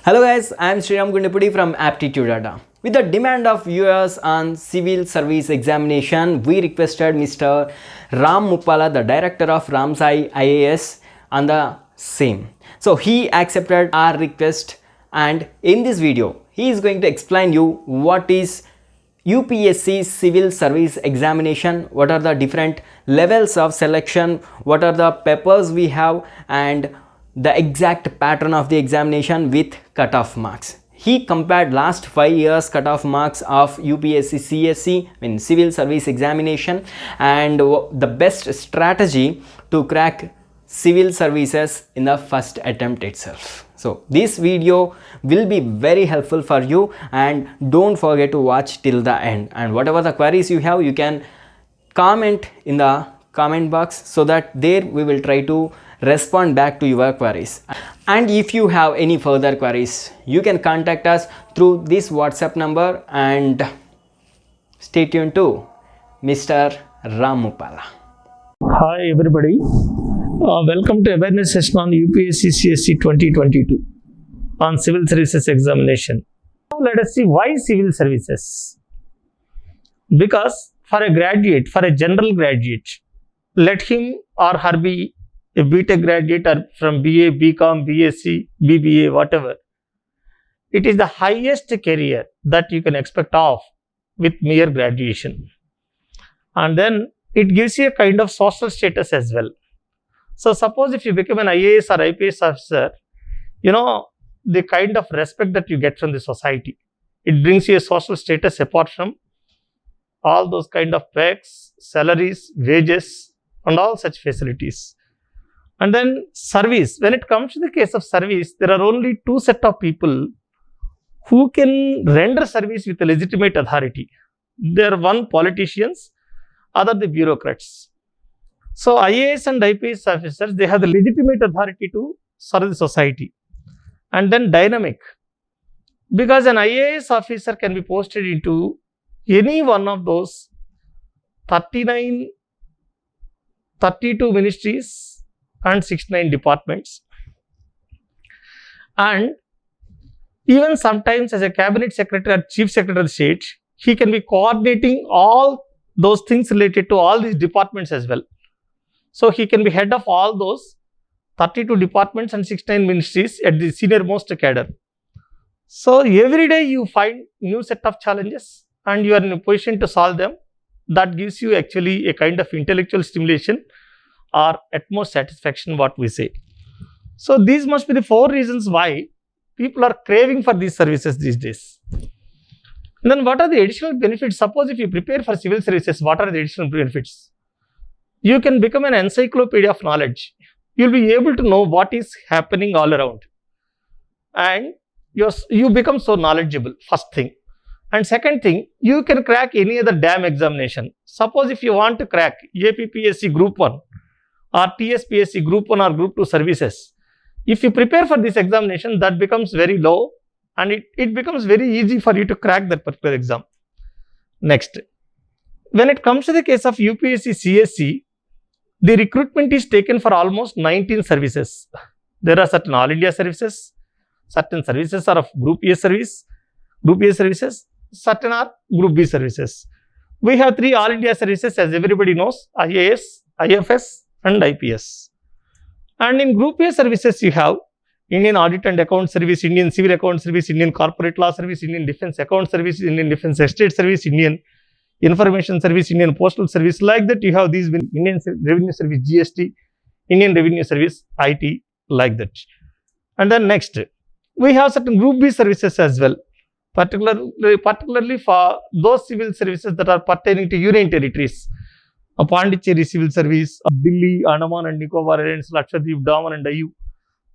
Hello guys, I am Sriram Gundipudi from Aptitude Data. With the demand of viewers on civil service examination, we requested Mr. Ram Muppala, the director of Ramsai IAS, on the same. So he accepted our request, and in this video, he is going to explain you what is UPSC civil service examination, what are the different levels of selection, what are the papers we have, and the exact pattern of the examination with cutoff marks. He compared last 5 years cutoff marks of UPSC CSE, civil service examination, and the best strategy to crack civil services in the first attempt itself. So this video will be very helpful for you, and don't forget to watch till the end. And whatever the queries you have, you can comment in the comment box so that there we will try to respond back to your queries. And if you have any further queries, you can contact us through this WhatsApp number, and stay tuned to Mr. Ram Muppala. Hi everybody, welcome to awareness session on UPSC CSE 2022 on civil services examination. Now let us see why civil services. Because for a graduate, for a general graduate, let him or her be a BTech graduate or from BA, BCom, BSc, BBA, whatever. It is the highest career that you can expect of with mere graduation. And then it gives you a kind of social status as well. So suppose if you become an IAS or IPS officer, you know the kind of respect that you get from the society. It brings you a social status apart from all those kind of perks, salaries, wages, and all such facilities. And then service. When it comes to the case of service, there are only two set of people who can render service with a legitimate authority. They are one politicians, other the bureaucrats. So IAS and IPS officers, they have the legitimate authority to serve the society. And then dynamic. Because an IAS officer can be posted into any one of those 32 ministries and 69 departments, and even sometimes as a cabinet secretary or chief secretary of the state, he can be coordinating all those things related to all these departments as well. So he can be head of all those 32 departments and 69 ministries at the senior most cadre. So every day you find new set of challenges and you are in a position to solve them. That gives you actually a kind of intellectual stimulation or utmost satisfaction, what we say. So these must be the 4 reasons why people are craving for these services these days. And then what are the additional benefits? Suppose if you prepare for civil services, what are the additional benefits? You can become an encyclopedia of knowledge. You will be able to know what is happening all around. And you become so knowledgeable, first thing. And second thing, you can crack any other damn examination. Suppose if you want to crack APPSC Group 1 or TSPSC Group 1 or Group 2 services, if you prepare for this examination, that becomes very low and it becomes very easy for you to crack that particular exam. Next, when it comes to the case of UPSC CSE, the recruitment is taken for almost 19 services. There are certain All India services, certain services are of Group A services, certain are Group B services. We have 3 All India services, as everybody knows: IAS, IFS and IPS. And in Group A services, you have Indian Audit and Account Service, Indian Civil Account Service, Indian Corporate Law Service, Indian Defence Account Service, Indian Defence Estate Service, Indian Information Service, Indian Postal Service. Like that, you have these Indian Revenue Service GST, Indian Revenue Service IT, like that. And then next, we have certain Group B services as well, particularly for those civil services that are pertaining to Union territories. Pondicherry Civil Service, Delhi, Andaman and Nicobar Islands, Lakshadweep, Daman and Diu.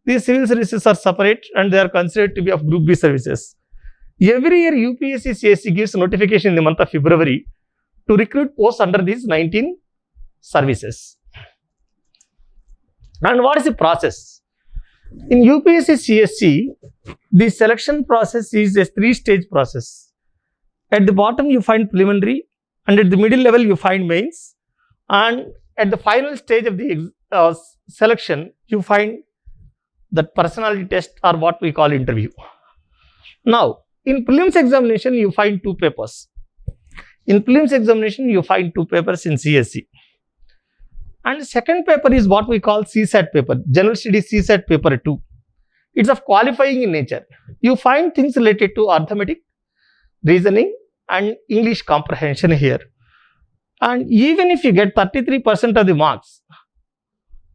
These civil services are separate and they are considered to be of Group B services. Every year UPSC CSE gives notification in the month of February to recruit posts under these 19 services. And what is the process? In UPSC CSE, the selection process is a 3-stage process. At the bottom you find preliminary, and at the middle level you find mains, and at the final stage of the selection you find that personality test, or what we call interview. Now, in prelims examination, you find two papers. In prelims examination, you find two papers in CSE. And the second paper is what we call CSAT paper, General Studies CSAT paper 2. It's of qualifying in nature. You find things related to arithmetic, reasoning, and English comprehension here. And even if you get 33% of the marks,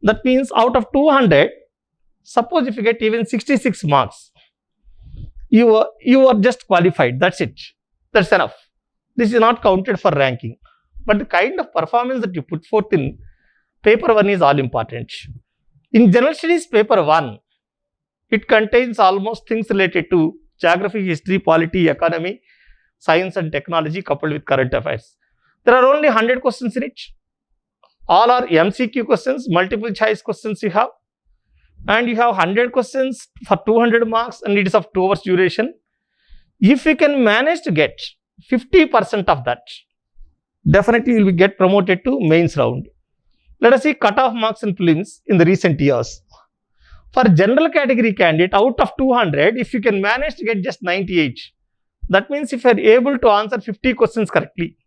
that means out of 200, suppose if you get even 66 marks, you are just qualified. That's it. That's enough. This is not counted for ranking. But the kind of performance that you put forth in paper 1 is all important. In General Studies paper 1, it contains almost things related to geography, history, polity, economy, science and technology coupled with current affairs. There are only 100 questions in it. All are MCQ questions, multiple choice questions you have. And you have 100 questions for 200 marks and it is of 2 hours duration. If you can manage to get 50% of that, definitely you will get promoted to mains round. Let us see cutoff marks in prelims in the recent years. For general category candidate, out of 200, if you can manage to get just 98, that means if you are able to answer 50 questions correctly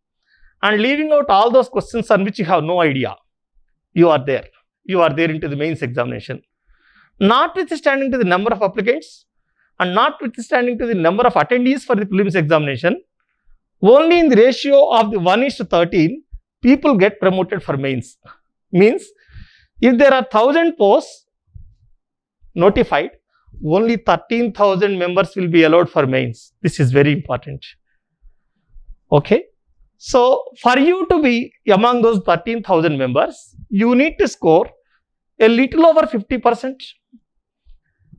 and leaving out all those questions on which you have no idea, you are there. You are there into the mains examination. Notwithstanding to the number of applicants and notwithstanding to the number of attendees for the prelims examination, only in the ratio of the 1:13, people get promoted for mains. Means, if there are 1,000 posts notified, only 13,000 members will be allowed for mains. This is very important. Okay. So, for you to be among those 13,000 members, you need to score a little over 50%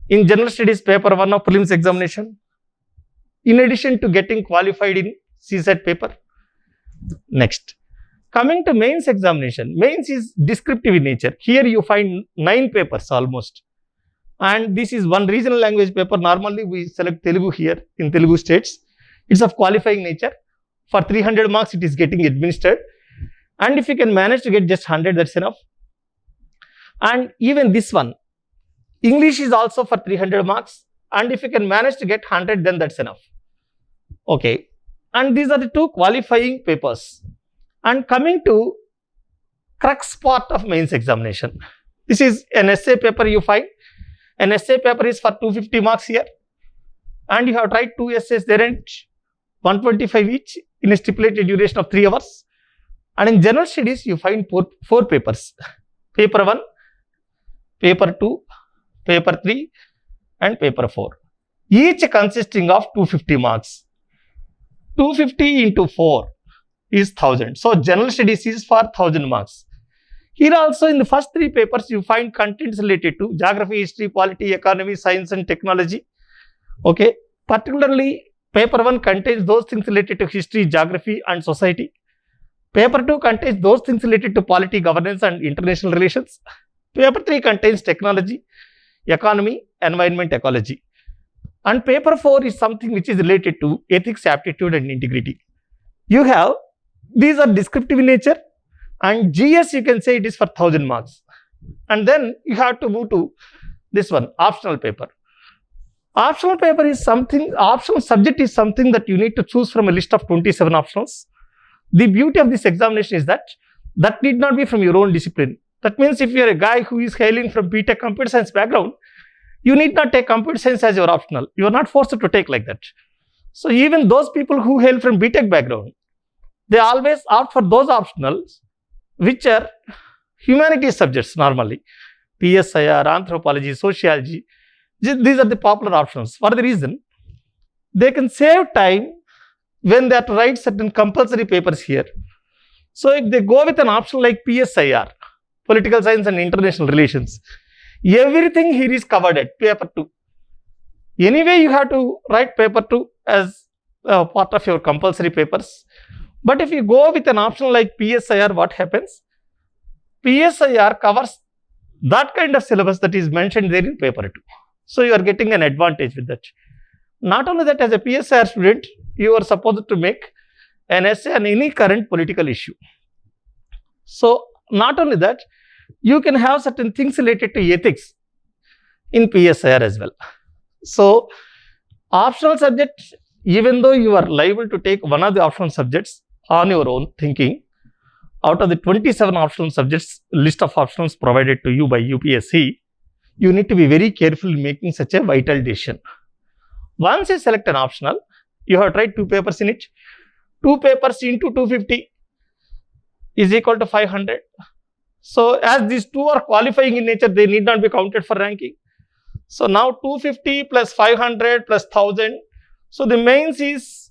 in General Studies paper 1 of prelims examination, in addition to getting qualified in CSAT paper. Next, coming to mains examination, mains is descriptive in nature. Here you find 9 papers almost. And this is one regional language paper. Normally we select Telugu here in Telugu states. It's of qualifying nature. For 300 marks, it is getting administered. And if you can manage to get just 100, that's enough. And even this one, English is also for 300 marks. And if you can manage to get 100, then that's enough. Okay. And these are the 2 qualifying papers. And coming to crux part of mains examination. This is an essay paper you find. An essay paper is for 250 marks here. And you have tried 2 essays there and 125 each in a stipulated duration of 3 hours. And in General Studies, you find 4 papers. Paper 1, paper 2, paper 3 and paper 4. Each consisting of 250 marks. 250 into 4 is 1000. So, General Studies is for 1000 marks. Here also in the first 3 papers, you find contents related to geography, history, polity, economy, science and technology. Okay. Particularly, paper 1 contains those things related to history, geography and society. Paper 2 contains those things related to polity, governance and international relations. Paper 3 contains technology, economy, environment, ecology. And paper 4 is something which is related to ethics, aptitude and integrity. You have, these are descriptive in nature, and GS you can say it is for 1000 marks. And then you have to move to this one, optional paper. Optional paper is something, optional subject is something that you need to choose from a list of 27 optionals. The beauty of this examination is that need not be from your own discipline. That means if you are a guy who is hailing from BTech computer science background, you need not take computer science as your optional. You are not forced to take like that. So even those people who hail from BTech background, they always opt for those optionals which are humanities subjects normally. PSIR, anthropology, sociology. These are the popular options. For the reason, they can save time when they have to write certain compulsory papers here. So if they go with an option like PSIR, political science and international relations, everything here is covered at paper 2. Anyway, you have to write paper 2 as part of your compulsory papers. But if you go with an option like PSIR, what happens? PSIR covers that kind of syllabus that is mentioned there in paper 2. So you are getting an advantage with that. Not only that, as a PSIR student, you are supposed to make an essay on any current political issue. So not only that, you can have certain things related to ethics in PSIR as well. So Optional subject, even though you are liable to take one of the optional subjects on your own thinking, out of the 27 optional subjects, list of options provided to you by UPSC, you need to be very careful in making such a vital decision. Once you select an optional, you have tried 2 papers in it. 2 papers into 250 is equal to 500. So as these two are qualifying in nature, they need not be counted for ranking. So now 250 plus 500 plus 1000. So the mains is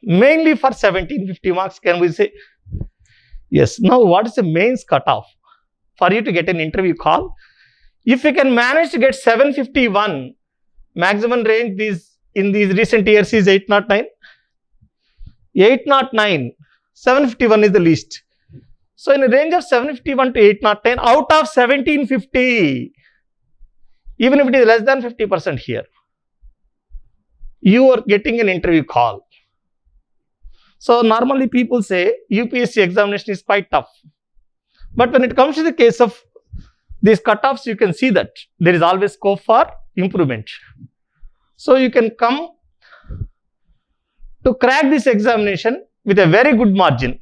mainly for 1750 marks, can we say? Yes. Now what is the mains cutoff for you to get an interview call? If you can manage to get 751, maximum range in these recent years is 809. 809, 751 is the least. So in a range of 751 to 809, out of 1750, even if it is less than 50% here, you are getting an interview call. So normally people say UPSC examination is quite tough. But when it comes to the case of these cutoffs, you can see that there is always scope for improvement. So you can come to crack this examination with a very good margin.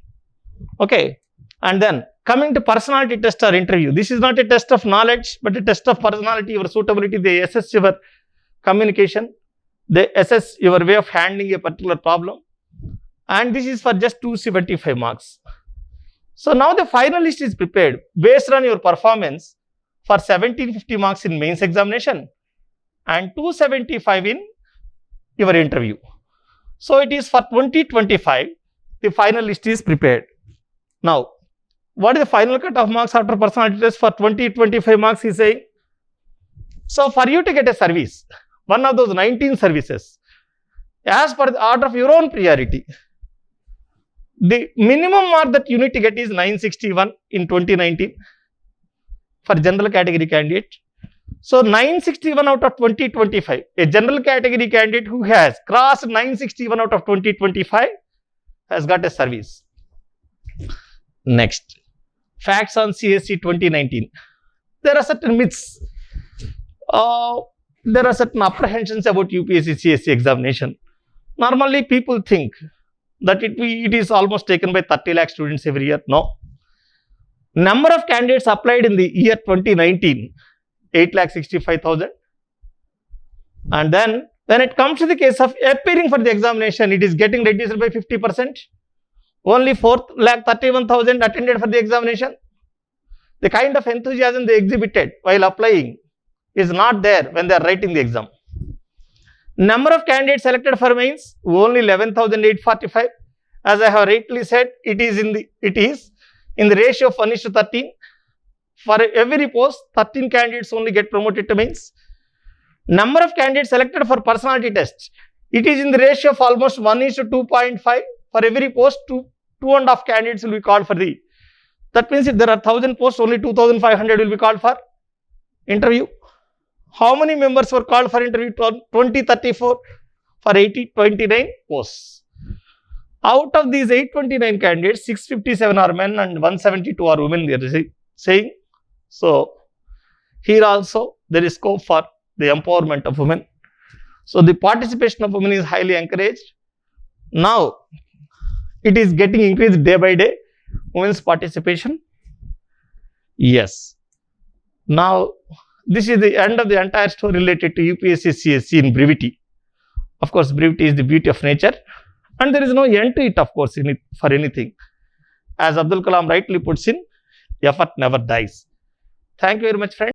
Okay. And then coming to personality test or interview, this is not a test of knowledge, but a test of personality, your suitability. They assess your communication, they assess your way of handling a particular problem, and this is for just 275 marks. So now the final list is prepared based on your performance for 1750 marks in mains examination and 275 in your interview. So it is for 2025, the final list is prepared. Now, what is the final cutoff marks after personality test for 2025 marks he is saying? So for you to get a service, one of those 19 services, as per the order of your own priority, the minimum mark that you need to get is 961 in 2019 for general category candidate. So 961 out of 2025, a general category candidate who has crossed 961 out of 2025 has got a service. Next, facts on CSE 2019. There are certain myths. There are certain apprehensions about UPSC CSE examination. Normally people think that it is almost taken by 30 lakh students every year. No. Number of candidates applied in the year 2019, 8,65,000. And then when it comes to the case of appearing for the examination, it is getting reduced by 50%. Only 4,31,000 attended for the examination. The kind of enthusiasm they exhibited while applying is not there when they are writing the exam. Number of candidates selected for mains, only 11,845. As I have rightly said, it is in the ratio of 1:13. For every post, 13 candidates only get promoted to mains. Number of candidates selected for personality test, it is in the ratio of almost 1:2.5. For every post, 2.5 candidates will be called for the. That means if there are 1,000 posts, only 2,500 will be called for interview. How many members were called for interview? 2034 for 829 posts. Out of these 829 candidates, 657 are men and 172 are women, they are saying. So, here also there is scope for the empowerment of women. So, the participation of women is highly encouraged. Now, it is getting increased day by day, women's participation. Yes. Now, this is the end of the entire story related to UPSC CSE in brevity. Of course, brevity is the beauty of nature, and there is no end to it, of course, for anything. As Abdul Kalam rightly puts in, effort never dies. Thank you very much, friends.